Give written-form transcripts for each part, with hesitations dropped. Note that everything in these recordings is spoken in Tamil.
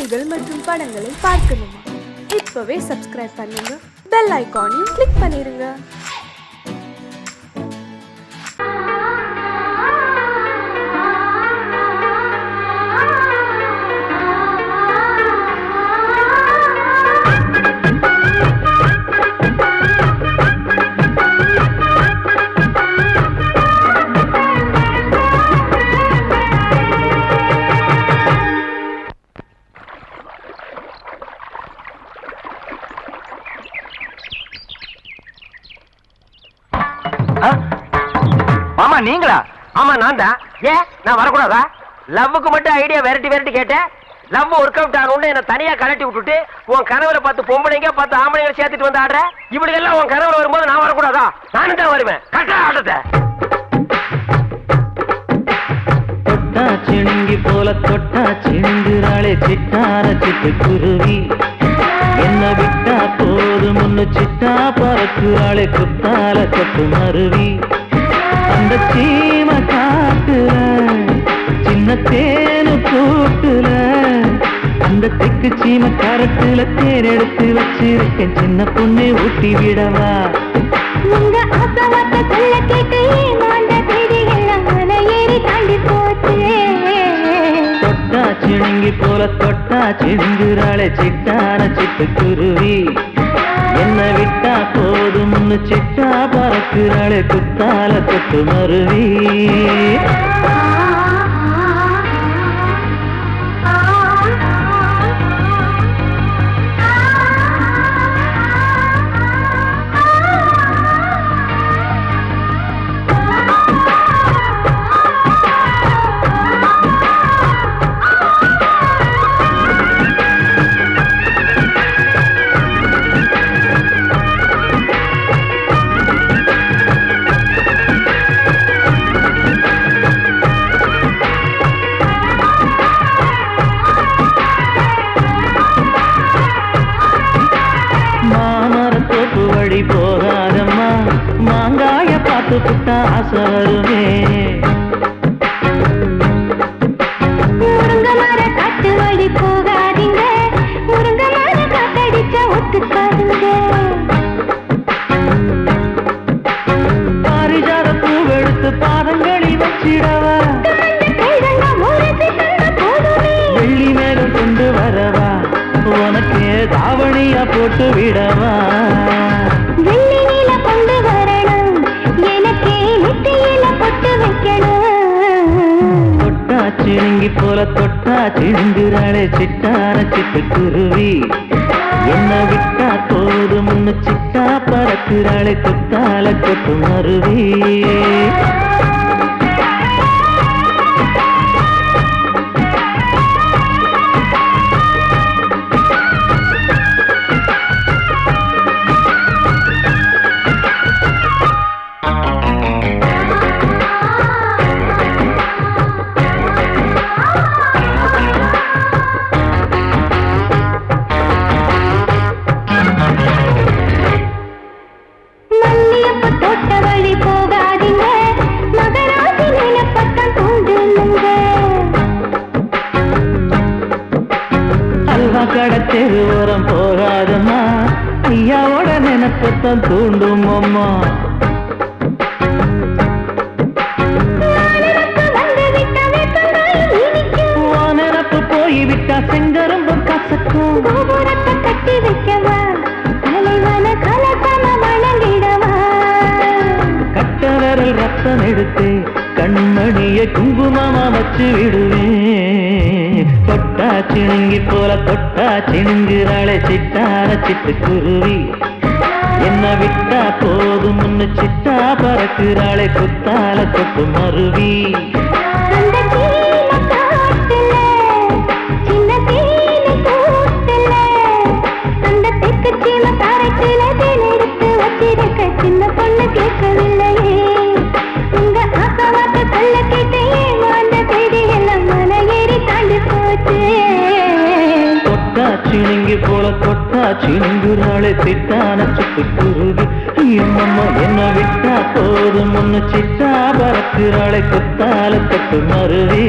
செய்திகள் மற்றும் படங்களை பார்க்கணுமா? இப்பவே சப்ஸ்கிரைப் பண்ணுங்க, பெல் ஐகானையும் கிளிக் பண்ணிருங்க. மாமா நீங்களா? ஆமா நான் தான். ஏன் நான் வரக்கூடாதா? லவ்வுக்கு மட்டும் ஐடியா வெரைட்டி கேட்டேன். லவ் ஒர்க் அவுட் ஆகணும்னு என்ன தனியா கலட்டி விட்டுட்டு உன் கனவுல பார்த்து பொம்பளைங்க பார்த்து ஆம்பளைங்களை சேர்த்துட்டு வந்து ஆடுற. இப்படி எல்லாம் உன் கனவுல வரும்போது நான் வரக்கூடாதா? நானும் தான் வருவேன். கரெக்டா ஆட்டத்தை தொட்டா சிணுங்கி போல தொட்டா சிணுங்குறாளே சிட்டார சிட்டு குருவி. என்ன விட்டா போதும் முன்னு சிட்டா பறக்குறாளே குத்தால கொத்து மருவி. அந்த சீம காட்டுல சின்ன தேனு கூட்டுல அந்த தெக்கு சீம கரட்டுல தேன் எடுத்து வச்சிருக்கேன். சின்ன பொண்ணு ஊட்டி விடவா? உங்க ஆசவாத்த சொல்ல கேட்டு ஏமாந்த தேடி எல்லாம் மன ஏறி தாண்டி போச்சு. தொட்டா சிணுங்கி போல தொட்டா சிணுங்குறாளே சிட்டான சிட்டு குருவி. என்ன விட்டா போதும்னு சிட்டா பறக்குறாளே குத்தால கொத்து மருவி. போகாதம்மா மாங்காய பார்த்து புட்டா ஆசை வருமே. முருங்க மர காட்டு வழி போகாதீங்க, முருங்க மர காத்தடிச்ச ஒத்துக்காதுங்க. பாரிஜாத பூவெடுத்து பாதங்களில் வச்சிடவா? வெள்ளி மேகம் கொண்டு வரவா? உனக்கு தாவணியா போட்டு விடவா? வெள்ளி நீல கொண்டு வரணும், எனக்கே நெத்தியில பொட்டு வைக்கணும். தொட்டா சிணுங்கி போல தொட்டா சிணுங்குறாளே சிட்டான சிட்டு குருவி. என்ன விட்டா போதும் முன்னு சிட்டா பறக்குறாளே குத்தால கொத்து மருவி. கடத்தெரு ஓரம் போகாதம்மா, ஐயாவோட நினைப்பத்தான் தூண்டும் அம்மா. நினப்பு போய்விட்டா செங்கரும்பும் கசக்கும். கட்டி வைக்கவா? தலைவன கலசம வணங்கிடவா? கட்ட விரல் ரத்தம் எடுத்து கண்மணிய குங்குமமா வச்சு விடுவேன். தொட்டா சிணுங்கி போல தொட்டா சிணுங்குறாளே சிட்டான சிட்டு குருவி. என்ன விட்டா போதும் முன்னு சிட்டா பறக்குறாளே குத்தால கொத்து மருவி. சின்ன பொண்ணு கேட்கவில்லையே, உங்க ஆசவாத்த சொல்ல கேட்டு ஏமாந்த தேடி எல்லாம் மன ஏறி தாண்டி போச்சு. தொட்டா சிணுங்கி போல தொட்டா சிணுங்குறாளே சிட்டான சிட்டு குருவி. எம்மம்மா என்ன விட்டா போதும் முன்னு சிட்டா பறக்குறாளே குத்தால கொத்து மருவி.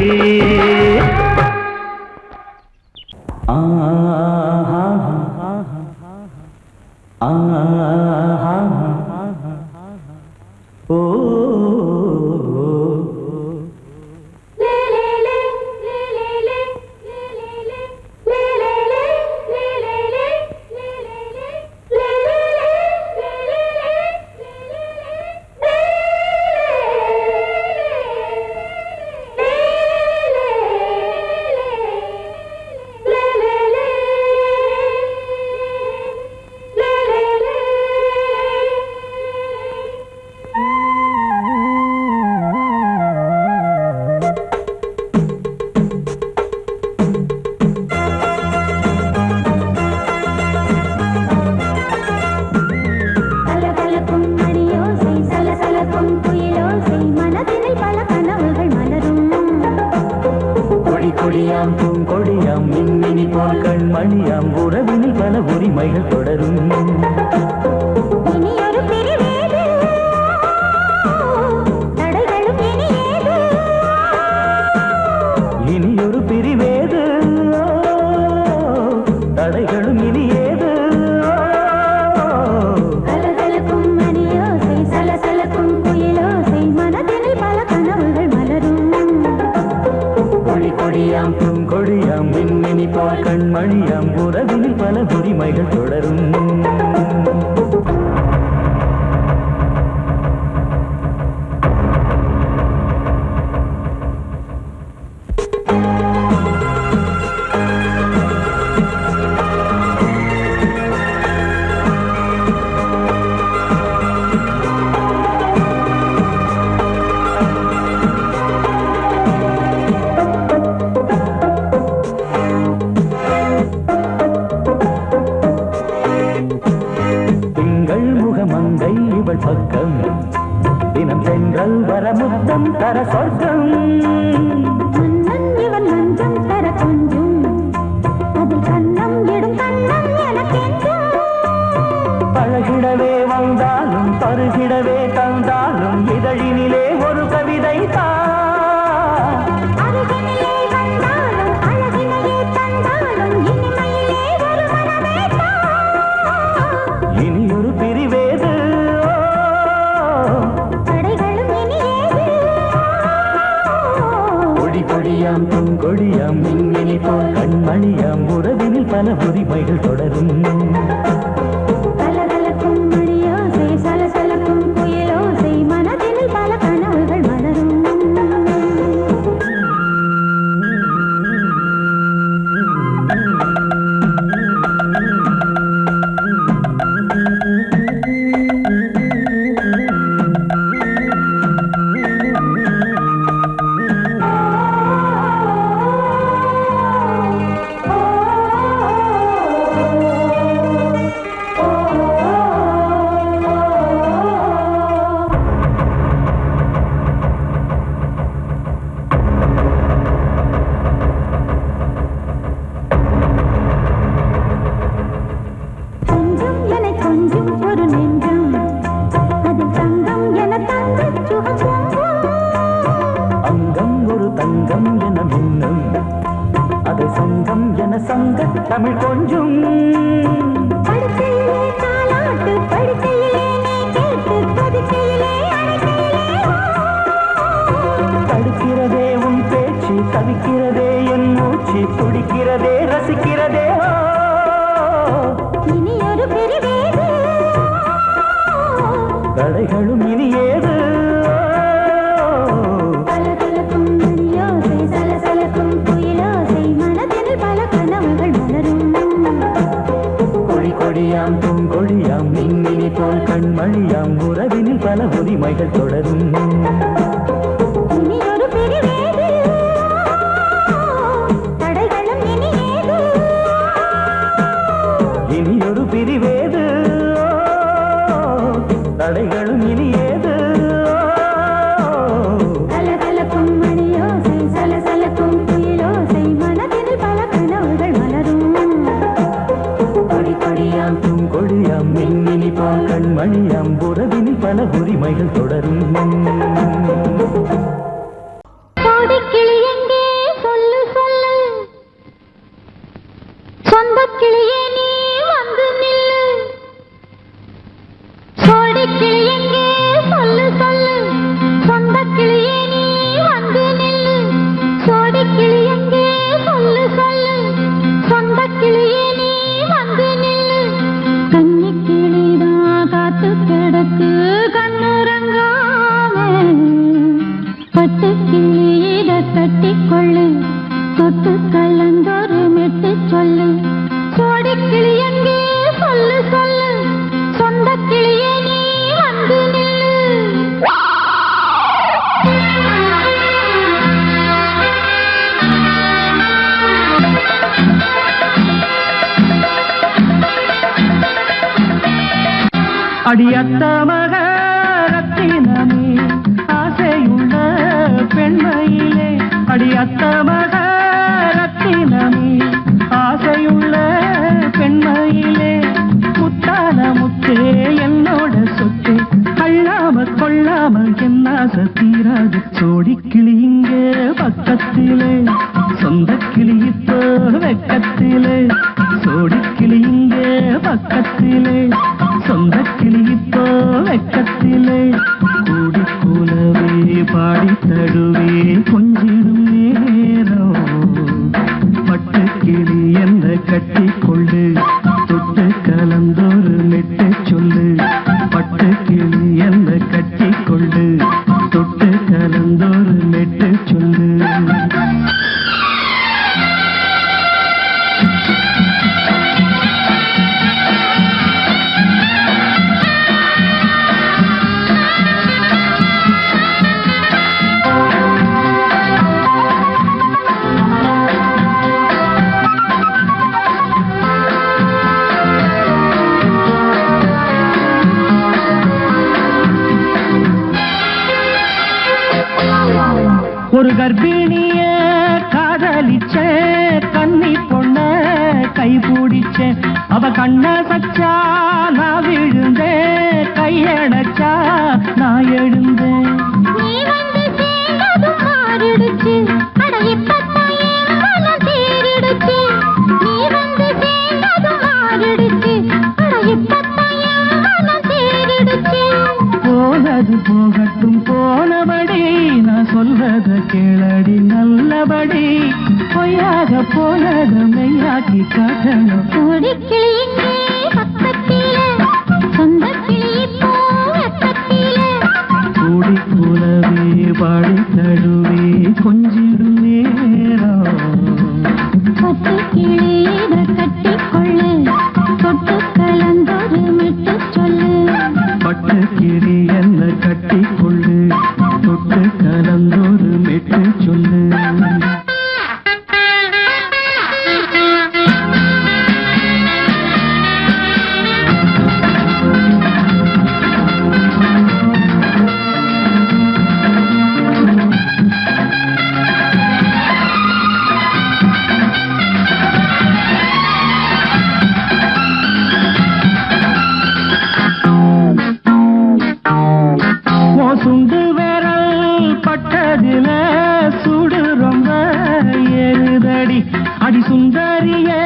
அடியத்த மக ரத்தினமே ஆசையுள்ள பெண்மையிலே அடியத்த மக ரத்தினமே ஆசையுள்ள பெண்மையிலே முத்தான முத்தே என்னோட சொத்து அள்ளாம கொள்ளாம என்ன சத்தீராது சோடிக்கிளி இங்க பக்கத்திலே சொந்த கிளி இப்போ வெக்கத்திலே சோடிக்கிளி இங்க பக்கத்திலே சொந்த கிளி இப்போ வெக்கத்திலே கூடி கூலவே பாடி தடுவே கொஞ்சிடும் நேரம் பட்டு கிளி என்ன கட்டி கொண்டு தொட்டு கலந்தோறு மெட்டு சொல்லு பட்டு கிளி என்ன கட்டி கொண்டு தொட்டு கலந்தோறு மெட்டு சொல்லு ஒரு கர்ப்பிணிய காதலிச்ச கன்னி பொண்ண கை பிடிச்ச அவ கண்ண சச்சா நான் விழுந்தேன் கையடைச்சா நான் எழுந்தேன் நீ வந்து சேர்ந்ததும் மாறிடுச்சு அட இப்பத்தான் என் மனம் தேறிடுச்சு நீ வந்து சேர்ந்ததும் மாறிடுச்சு அட இப்பத்தான் என் மனம் தேறிடுச்சு போனது போகட்டும் போனபடி நான் சொல்றத கேளடி நல்லபடி பொய்யாக போனத மெய்யாக்கி காட்டணும் கூடிக்கிளி இங்கே பக்கத்திலே சொந்த கிளி இப்போ வெக்கத்திலே கூடி கூலவே பாடி தடுவே கொஞ்சிடும் நேரம் பட்டு கிளி இதை கட்டிக்கொள்ளு தொட்டு கலந்தொரு மெட்டு சொல்லு பட்டு கிளி என்ன கட்டி கொள்ளு தொட்டு கலந்தொரு மெட்டு சொல்லு சுண்டு விரல் பட்டதில சுடு ரொம்ப ஏறுதடி அடி சுந்தரியே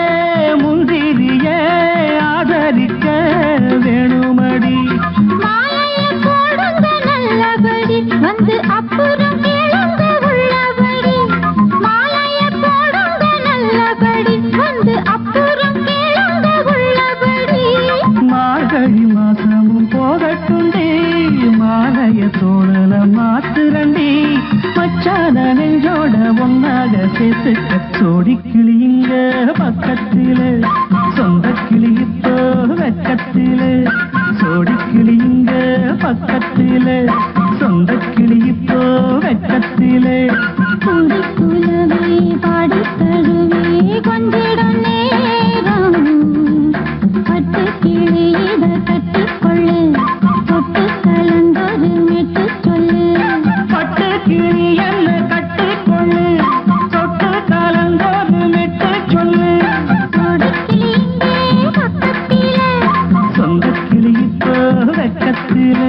முந்திரியே ஆதரிக்க வேணுமடி மாலைய போடுங்க நல்லபடி வந்து அப்புறம் கேளுங்க உள்ளபடி மாலைய போடுங்க நல்லபடி வந்து அப்புறம் கேளுங்க உள்ளபடி மார்கழி மாசமும் போகட்டுண்டி மாலைய தோழல மாத்துரண்டி மச்சான நெஞ்சோட ஒன்னாக சேர்த்துக்க சோடி கிளி இங்க பக்கத்திலே சொந்த கிளி இப்போ வெக்கத்திலே சோடி கிளி இங்க பக்கத்திலே சொந்த கிளி இப்போ வெக்கத்திலே கூடி குலவே பாடி தழுவே கொஞ்சிடும் நேரம் பட்டு கிளி இதை கட்டிக்கொள்ளு தொட்டு கலந்தொரு மெட்டு சொல்லு பட்டு கிளி என்ன கட்டி கொள்ளு தொட்டு கலந்தோறு மெட்டு சொல்லு கூடிக்கிளி இங்கே பக்கத்திலே சொந்த கிளி இப்போ வெக்கத்திலே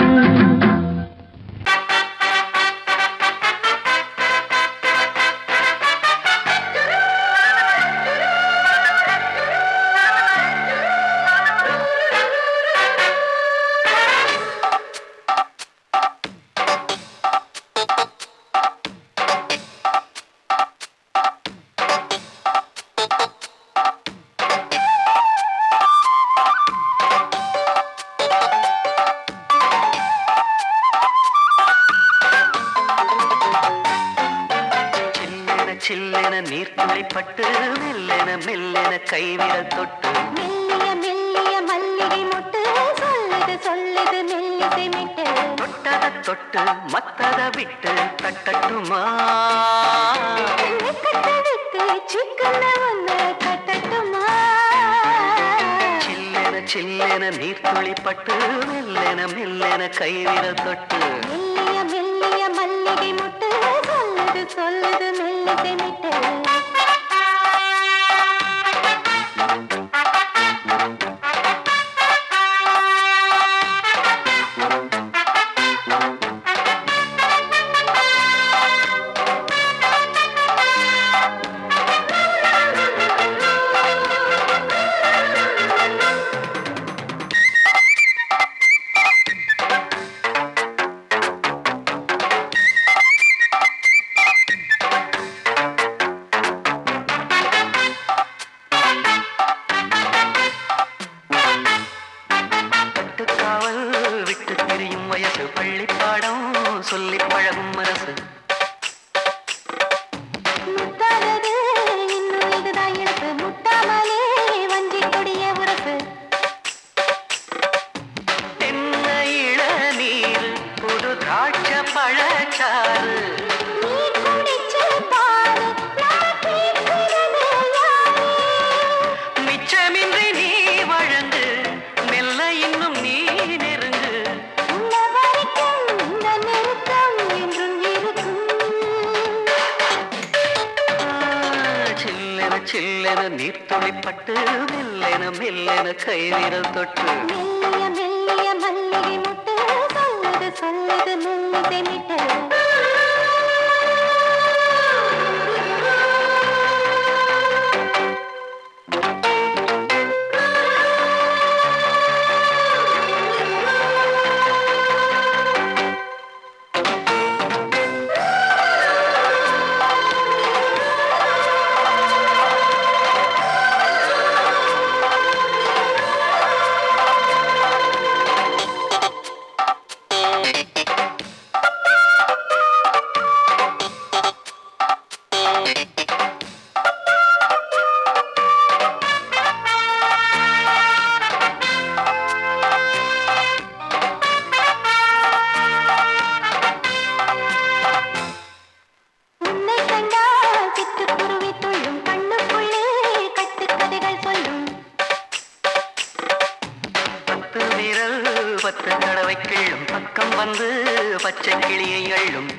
சில்லென நீர்த்துளிப்பட்டு மெல்லென மெல்லென கைவிரல் தொட்டு மெல்லிய மெல்லிய மல்லிகை மொட்டு சொல்லுது சொல்லுது மெல்லிசை மிட்டு தொட்டத தொட்டு மத்தத விட்டு தட்டட்டுமா கட்ட விட்டு சிக்கன ஒன்று கட்டட்டுமா சில்லென நீர்த்துளி பட்டு மெல்லென மெல்லென கைவிரல் தொட்டு மெல்லிய மெல்லிய மல்லிகை முட்டு சொல்லுது சொல்லுது மெல்லிசை மிட்டு விட்டு திரியும் வயசு பள்ளிப்பாடம் சொல்லி பழகும் மனசு முத்தாதது இன்னும் இதுதான் இழப்பு முட்டாமலே வஞ்சி கொடிய உரசு தென்ன இளநீர் புது திராட்சை பழச்சாறு நீ குடிச்சு பாரு நான் கேட்கிறது யாரு மிச்சமின்றி நீ வழங்கு மெல்ல இன்னும் நீ நெருங்கு உன்ன வரைக்கும் இந்த நெருக்கம் என்றும் இருக்கும் சில்லென சில்லென நீர்த்துளிப்பட்டு மெல்லென மெல்லென கைவிரல் தொட்டு மெல்லிய மெல்லிய மல்லிகை முட்டு சொல்லுது சொல்லுது மெல்லிசை மிட்டு உன்னை கண்டால் சிட்டுக்குருவி துள்ளும் கண்ணுக்குள்ளே கட்டுக்கதைகள் சொல்லும் பத்து விரல் பத்து தடவை கிள்ளும் பக்கம் வந்து பச்சை கிளியை அள்ளும்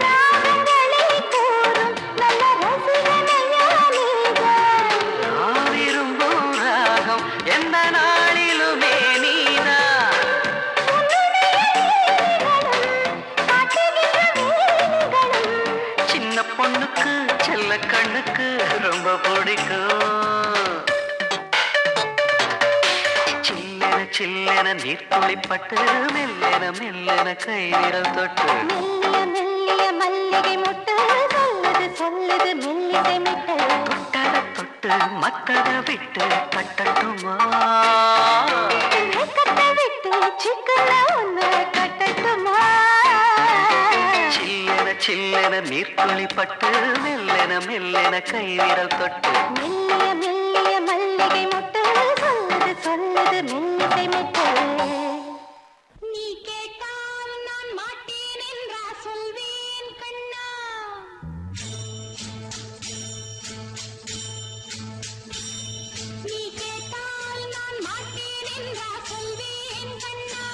ராகங்களே கூறும் நல்ல ரசிகனையா நீதான் நான் விரும்பும் ராகம் எந்த நாளிலுமே நீதான் சின்ன பொண்ணுக்கு செல்ல கண்ணுக்கு ரொம்ப பிடிக்கும் சில்லென சில்லென நீர்த்துளிப்பட்டு மெல்லென மெல்லென கைவிரல் தொட்டு மெல்லிய மெல்லிய மல்லிகை முட்டு சொல்லுது சொல்லுது மெல்லிசை மிட்டு தொட்டத தொட்டு மத்தத விட்டு தட்டட்டுமா கட்ட விட்டு சிக்கன ஒன்று கட்டட்டுமா சில்லென சில்லென நீர்த்துளிப்பட்டு மெல்லென மெல்லென கைவிரல் தொட்டு மெல்லிய மெல்லிய மல்லிகை முட்டு சொல்லுது சொல்லுது மெல்லிசை மிட்டு நீ கேட்டால் நான் மாட்டேன் என்றா சொல்வேன் கண்ணா நீ கேட்டால் நான் மாட்டேன் என்றா சொல்வேன் கண்ணா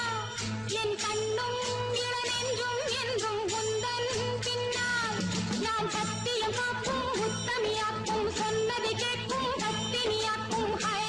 என் கண்ணும் இளநெஞ்சும் என்றும் உந்தன் பின்னால் நான் சத்தியம் காக்கும் உத்தமியாக்கும் சொன்னதை கேட்கும் பத்தினியாக்கும் ஹை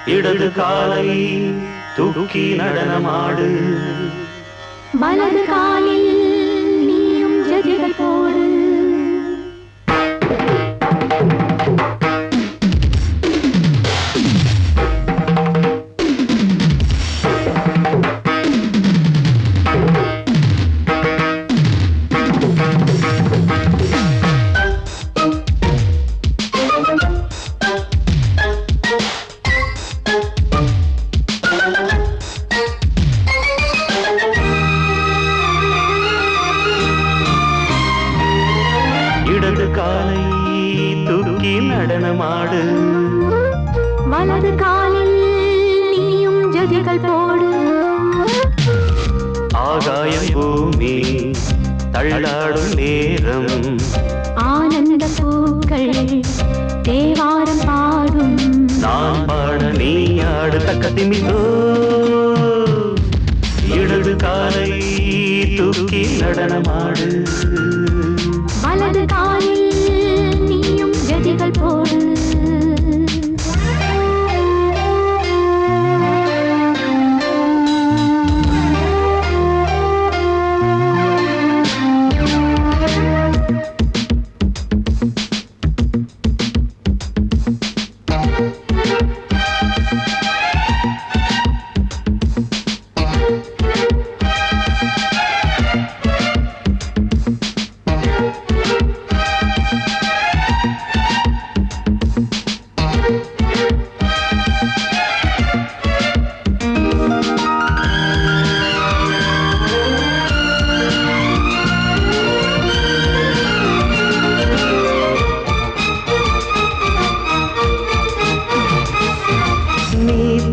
இடது காலை தூக்கி நடனமாடு வலது காலில் நீயும் ஜதிகள் போடு இடது காலை தூக்கி நடனமாடு வலது காலில் நீயும் ஜதிகள் போடு ஆகாயம் பூமி தள்ளாடும் நேரம் ஆனந்த பூக்கள் தேவாரம் பாடும் நான் பாட நீ ஆடு தக்க திமிதோ இடது காலை தூக்கி நடனமாடு வலது காலில் நீயும் ஜதிகள் போடு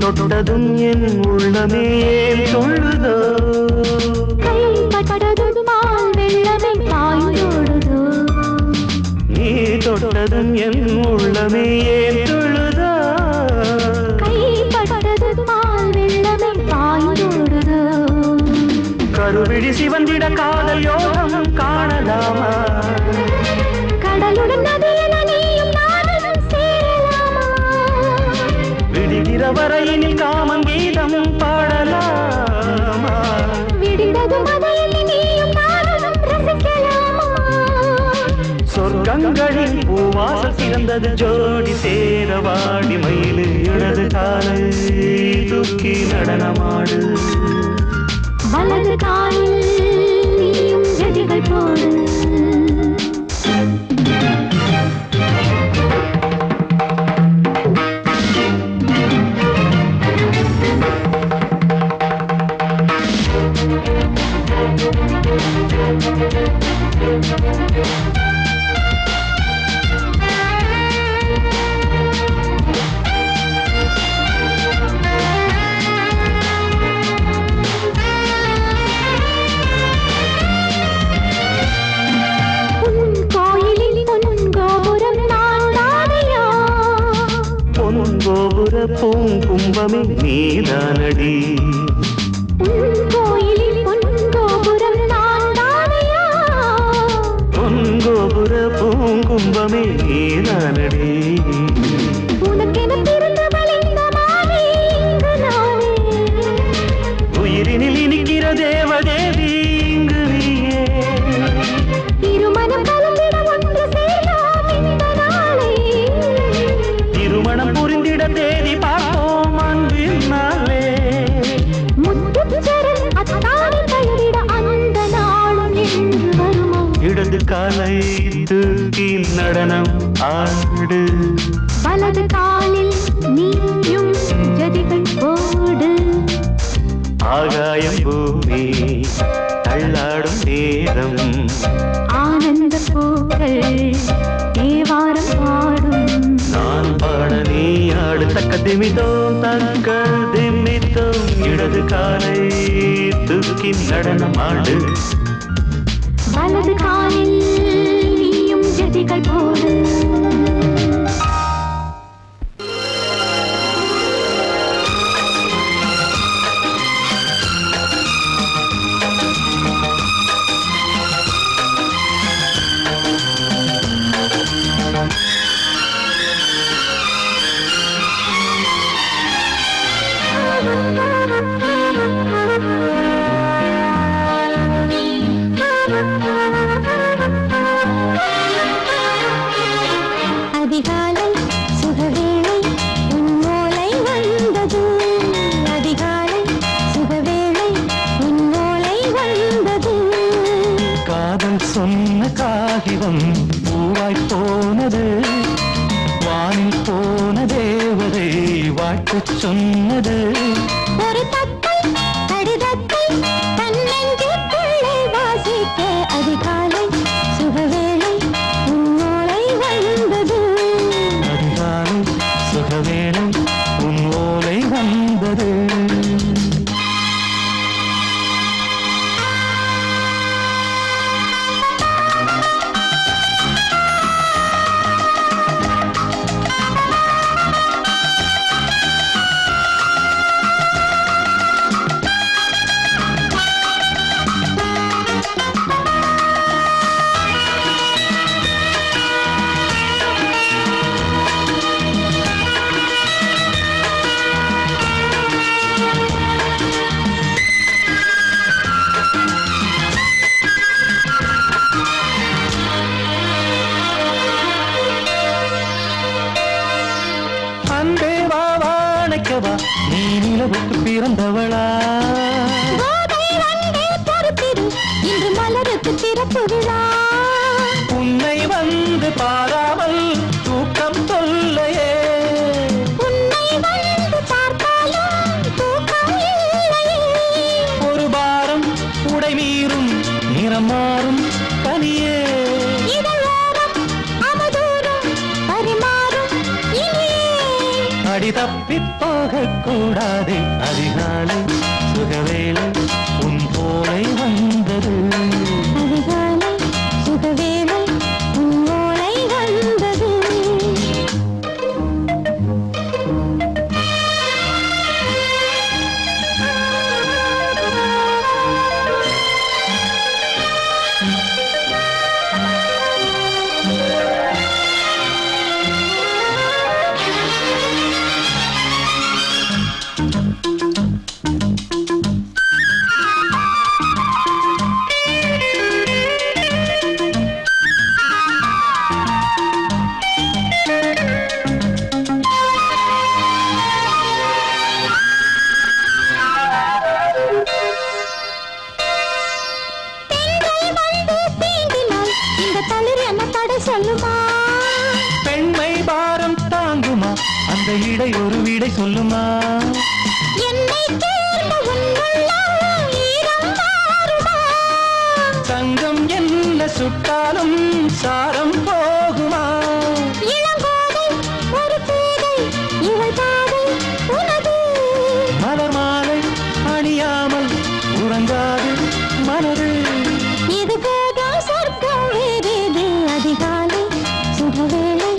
தொட்டதும் என் உள்ளமே தொழுதோ கைப்பட்டதுமால் வெள்ளமே பாய்ந்தோடுதோ நீ தொட்டதும் என் உள்ளமே தொழுதோ கைப்பட்டதுமால் வெள்ளமே பாய்ந்தோடுதோ கருவிழி சிவந்திட காதல் யோகம் காணலாமா கடலுடன் நதியில நீயும் நானும் சேரலாமா விடுகிற வரையினில் காமன் கீதம் பாடலாமா விடிந்தது மதையில் நீயும் நானும் ரசிக்கலாமா சொர்க்கங்களின் பூவாசல் சிறந்தது ஜோடி சேரவாடி மயிலு இடது காலை தூக்கி நடனமாடு வலது காலில் நீயும் ஜதிகள் போடு பூங்கும்பமே நீதானடி கோயிலில் பொன்கோபுரம் நான் தானையா பொன்கோபுர பூங்கும்பமே நீதானடி உனக்கென பிறந்த வளைந்த மாலை இங்கு நானே உயிரினில் இனிக்கிற தேவதேவி இங்கு நீயே இருமனம் கலந்திட ஒன்று சேரலாம் இந்த நாளே திருமணம் புரிந்திட தேதி பார்ப்போம் அன்பினாலே முத்துச்சரன் அத்தானை கைவிட அந்த நாளும் என்று வருமோ இடது காலை தூக்கி நடனம் ஆடு வலது காலில் நீயும் ஜதிகள் போடு ஆகாயம் பூமி தள்ளாடும் நேரம் ஆனந்த பூக்கள் தேவாரம் பாடும் நான் பாட நீ ஆடு தக்க திமிதோம் தக்க திமிதோம் இடது காலை தூக்கி நடனம் ஆடு வலது காலில் நீயும் ஜதிகள் போடு வானில் போன தேவதை வாழ்த்து சொன்னது. ஒரு தத்தை கடிதத்தை தன்னெஞ்சுக்குள்ளே வாசிக்க அதிகாலை சுகவேளை உன்னோளை வந்தது. அதிகாலை சுகவேளை உன் ஓலை வந்தது. அன்பே வா வாழைக்கவா நீ நிலவுக்கு பிறந்தவளா. கோதை வந்தே பொறுத்திரு இன்று மலருக்கு திறப்பு விழா. உன்னை வந்து பாராமல் தூக்கம் தொல்லையே. உன்னை வந்து பார்த்தாலும் தூக்கம் இல்லையே. ஒரு பாரம் உடை மீறும் நிறம் மாறும் கனியே. இதழோரம் அவதூறும் பரிமாறும் இனியே. அடி தப்பி போகக் கூடாது. அதிகாலை சுகவேளை உன் போலை வந்தது. அதிகாலை சுகவேளை உன்னோளை வந்தது. பெண்கள் வந்து தீண்டினால் இந்த தளிர் என்ன தடை சொல்லுமா? பெண்மை பாரம் தாங்குமா அந்த இடை ஒரு விடை சொல்லுமா. என்னை தேர்ந்த உன்னுள்ளம் ஈரம் மாறுமா? தங்கம் என்ன சுட்டாலும் சாரம் போகுமா. இளங்கோதை ஒரு பேதை இவள் பாதை உனது. மலர் மாலை அணியாமல் உறங்காது மனது. இது போதும் சொர்க்கம் வேறேது. அதிகாலை சுகவேளை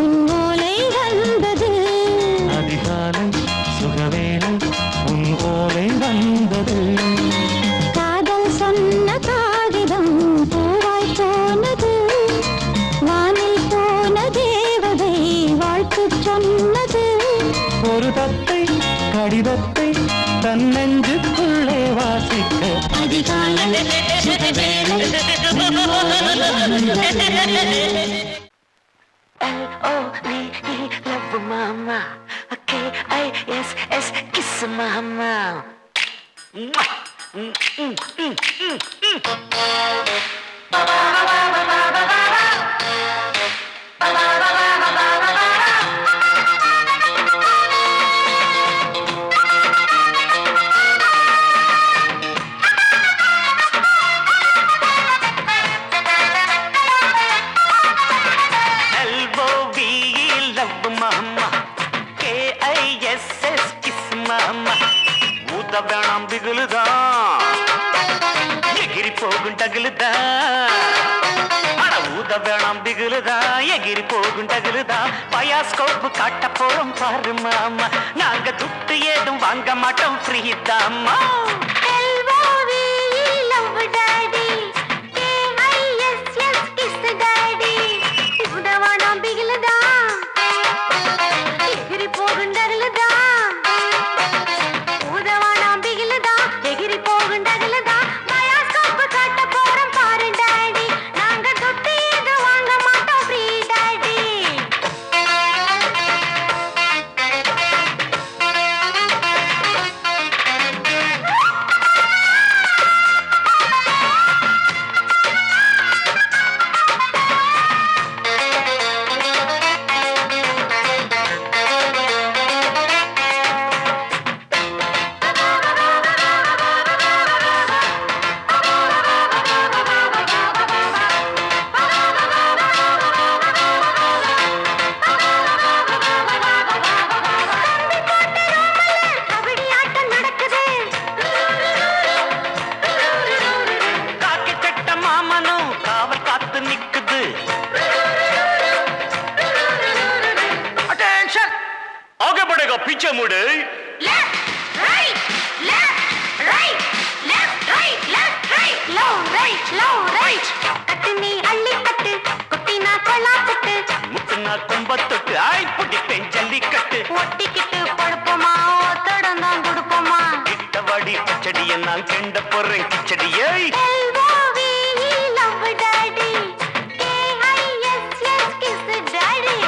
உன்னோலை வந்தது. அதிகாலை சுகவேளை உன் ஓலை வந்தது. காதல் சொன்ன காகிதம் பூவாய் போனது. வானில் போன தேவதை வாழ்த்து சொன்னது. ஒரு தத்தை கடிதத்தை தன்னெஞ்சுக்குள்ளே வாசிக்க அதிகாலை சுகவேளை உன்னோலை வந்தது. L-O-V-E, love mama. K-I-S-S, kiss mama. L-O-V-E, love mama. K-I-S-S, kiss mama. ஊத்த வேணாம் பிகுலுதான் எகிரி போகும் டகுலுதான். அட ஊத வேணாம் பிகுலுதான் எகிரி போகும் டகுலுதான். பயாஸ்கோப்பு காட்ட போறோம் பாரு மாமா. நாங்க துட்டு ஏதும் வாங்க மாட்டோம் ஃப்ரீ தாமா. love daddy. K-I-S-S, kiss daddy. உதவானாம் பிகிலுதா எகிரி போகுண்டருளுதா. உதவானாம் பிகிலுதா எகிரி போகுண்டருளுதா. பயாஸ்கோப்பு காட்ட போறோம் பாரு டாடி. நாங்க துட்டு ஏது வாங்க மாட்டோம் ஃப்ரீ டாடி. அழகா பிச்சை மூடு. left right left right left right left right low right கட்டு நீ அள்ளி கட்டு குட்டினா கொள்ளா கட்டு முட்டுனா கும்பத்தொட்டு ஆய் புடிப்பேன் ஜல்லிக்கட்டு. ஒட்டிக்கிட்டு படுப்போமா ஒத்தடம் தான் கொடுப்போமா கிட்டவாடி பச்சடிய நான் கிண்ட போறேன் கிச்சடியை. L-O-V-E love daddy K-I-S-S kiss daddy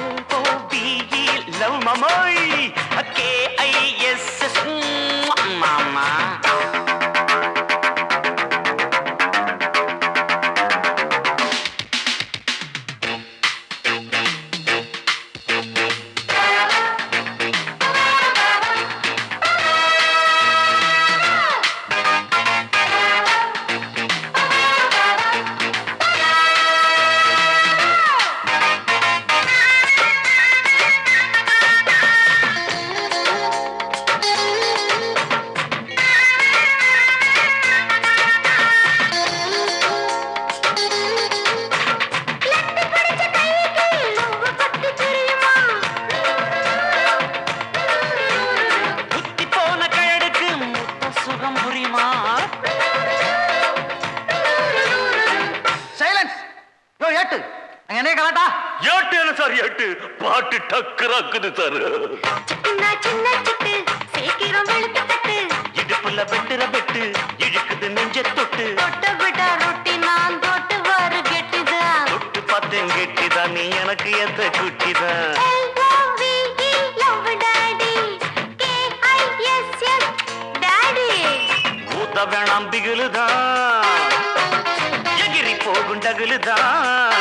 L-O-V-E love mamoy K-I-S-S mama. புத்தி போன கழடுக்கு முத்த சுகம் புரியுமா? சைலன்ஸ் யோ ஏட்டு அங்க என்ன கலாட்டா ஏட்டு என்ன சார் ஏட்டு? பாட்டு டக்குறாக்குது சார். சிட்டுனா சின்ன சிட்டு சீக்கிரம் வெளுத்து கட்டு இடுப்புல வெட்டுற வெட்டு இழுக்குது நெஞ்ச தொட்டு. தொட்ட விட ரொட்டி நான் தொட்டு வரு கெட்டிதான் தொட்டு பார்த்தேன் கெட்டிதான் நீ எனக்கு எத்த குட்டிதான். L-O-V-E love daddy K-I-S-S daddy ஊத்த வேணாம் பிகிலுதான் எகிரி போகும் டகுலுதான்.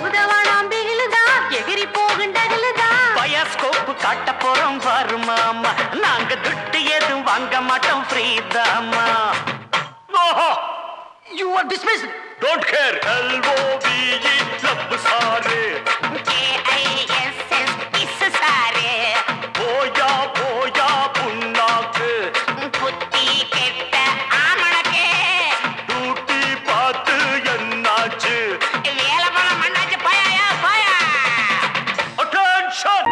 உதவானாம் பிகிலுதான் எகிரி போகுண்டகலுதான் பயாஸ்கோப்பு காட்ட போறோம் பாரு மாமா. நாங்க துட்டு எதுவும் வாங்க மாட்டோம் ஃப்ரீதாமா. You are dismissed. Don't care L-O-V-E love சாரு. K-I-S-S kiss சாரே போயா போயா புண்ணாக்கு புத்தி கெட்ட ஆமணக்கே டூட்டி பார்த்து என்னாச்சு? வேலை பண்ண மண்ணாச்சு போயா போயா அட்டென்ஷன்.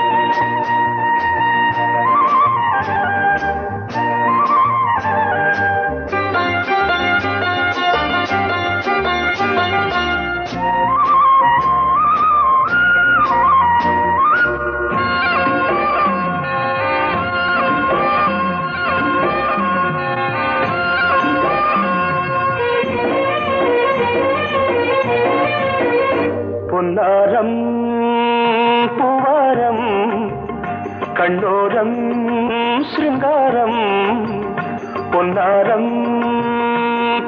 பொன்னாரம் பூவாரம் கண்ணோரம் சிருங்காரம். பொன்னாரம்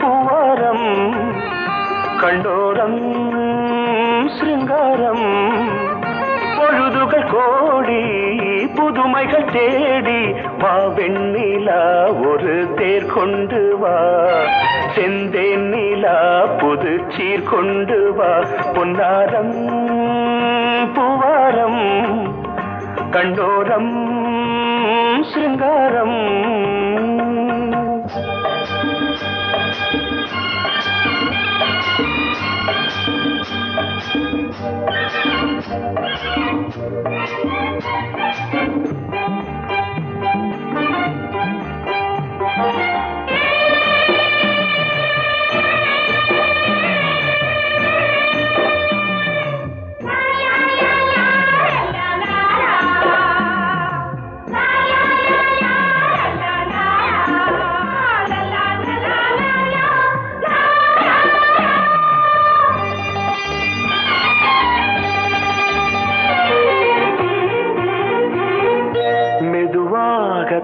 பூவாரம் கண்ணோரம் சிருங்காரம். பொழுதுகள் கோடி புதுமைகள் தேடி வா வெண்ணிலா ஒரு தேர் கொண்டு வா. செந்தேன் நிலா புது சீர் கொண்டு வா. பொன்னாரம் பூவாரம் கண்டோரம் சிருங்காரம்.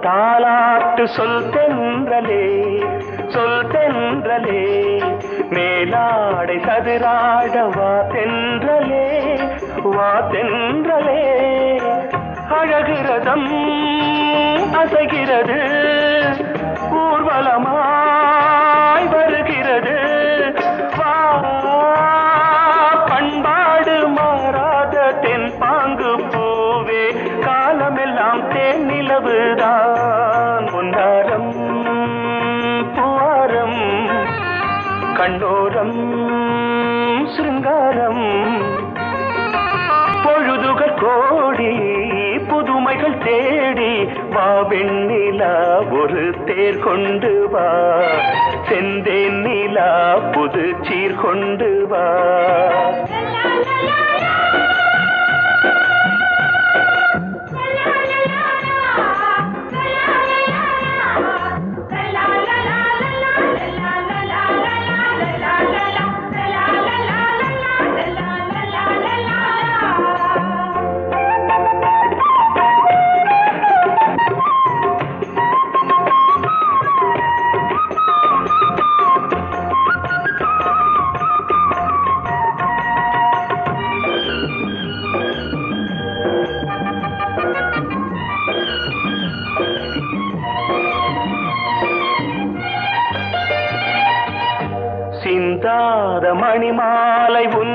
தாலாட்டு சொல் தென்றலே சொல் தென்றலே மேலாடை சதுராட வா தென்றலே வா தென்றலே. அழகிறதம் அசைகிறது ஊர்வலமாய் வருகிறது வா. பண்பாடு மாறாத தென் பாங்கு பூவே காலமெல்லாம் தேன் நிலவுதான். பொன்னாரம் பூவாரம் கண்ணோரம் சிருங்காரம். பொழுதுகள் கோடி புது வா வெண்ணிலா ஒரு தேர் கொண்டு வா செந்தேன் நிலா புது சீர் கொண்டு வா சிந்தாத மணிமாலை உன்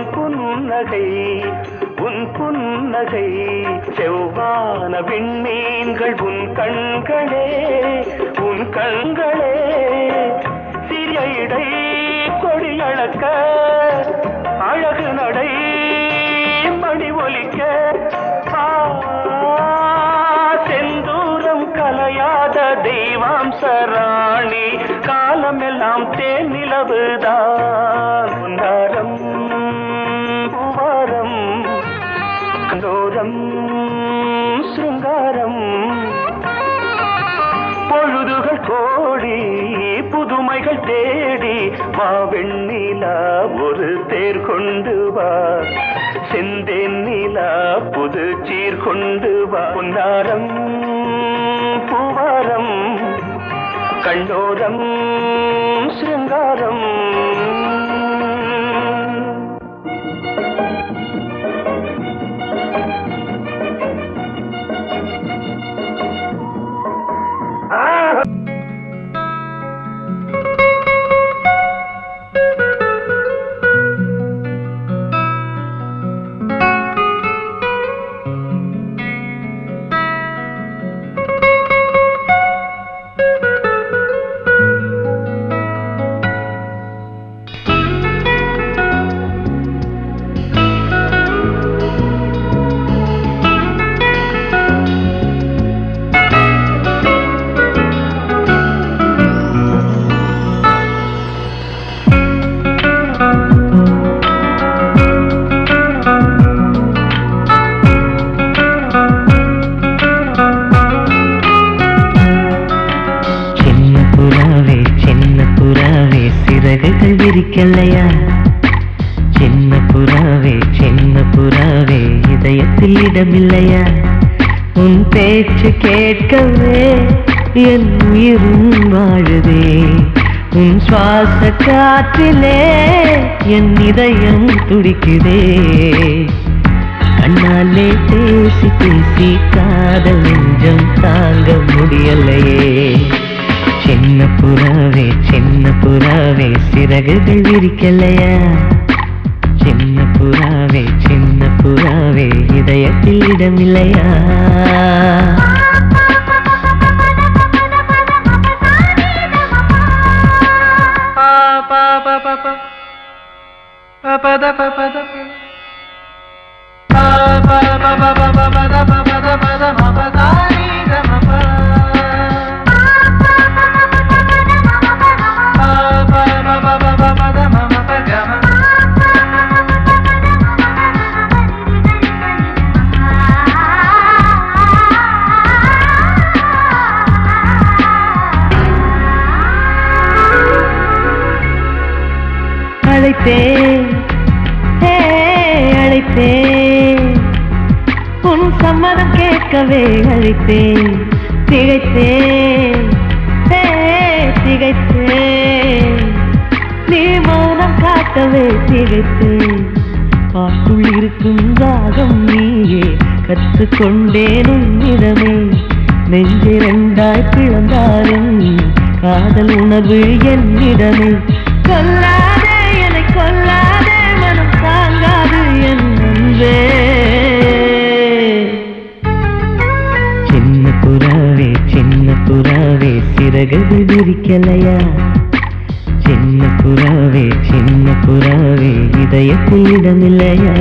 புன்னகை செவ்வான விண்மீன்கள் உன் கண்களே சிறிய இடை கொடியளக்க அழகு நடை மணி ஒலிக்க செந்தூரம் கலையாத தெய்வாம்சராணி காலமெல்லாம் தேன் நிலவுதான் உன்னாரம் பூவாரம் கண்டோரம் சிருங்காரம் பொழுதுகள் கோடி புதுமைகள் தேடி வா வெண்ணிலா ஒரு தேர் கொண்டு வா செந்தேன் நிலா புது சீர் கொண்டு வா பொன்னாரம் பூவாரம் கண்டோரம் சிருங்காரம் விரிக்கலையா சின்ன புறாவே இதயத்தில் இடமில்லையா உன் பேச்சு கேட்கவே என் உயிரும் வாழுதே உன் சுவாச காற்றிலே என் இதயம் துடிக்குதே கண்ணாலே பேசி பேசி காதல் நெஞ்சம் தாங்க முடியலையே சின்ன புறாவே சிறகுகள் விரிக்கலையா சின்ன புறாவே இதயத்தில் இடமில்லையா அழைத்தேன் உன் சம்மதம் கேட்கவே அழைத்தேன் திகைத்தேன் நீ மௌனம் காட்டவே திகைத்தேன் பாட்டுள் இருக்கும் ராகம் நீயே கற்றுக்கொண்டேன் உன்னிடமே நெஞ்சிரண்டாய் பிளந்தாலும் காதல் உணர்வு என்னிடமே கொல்லாதே என்னை கொல்லாதே மனம் தாங்காது என் அன்பே சின்ன புறாவே சிறகுகள் விரிக்கலையா சின்ன புறாவே இதயத்தில் இடமில்லையா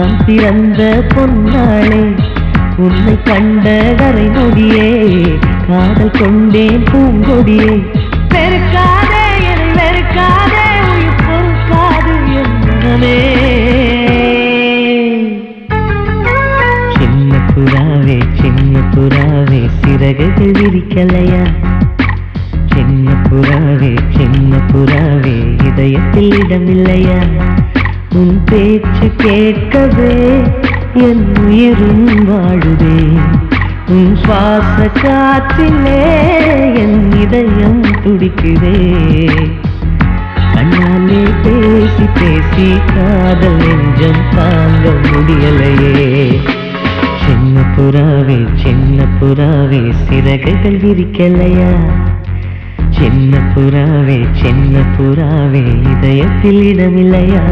நான் பிறந்த பொன்னாளே உன்னை கண்ட கரை நொடியே காதல் கொண்டேன் பூங்கொடியே வெறுக்காதே என்னை வெறுக்காதே உயிர் பொறுக்காது என் மனமே சின்ன புறாவே சிறகுகள் விரிக்கலையா சின்ன புறாவே இதயத்தில் இடமில்லையா உன் பேச்சு கேட்கவே என் உயிரும் வாழுதே உன் சுவாச காற்றிலே என் இதயம் துடிக்குதே கண்ணாலே பேசி பேசி காதல் நெஞ்சம் தாங்க முடியலையே சின்ன புறாவே சிறகுகள் விரிக்கலையா சின்ன புறாவே இதயத்தில் இடமில்லையா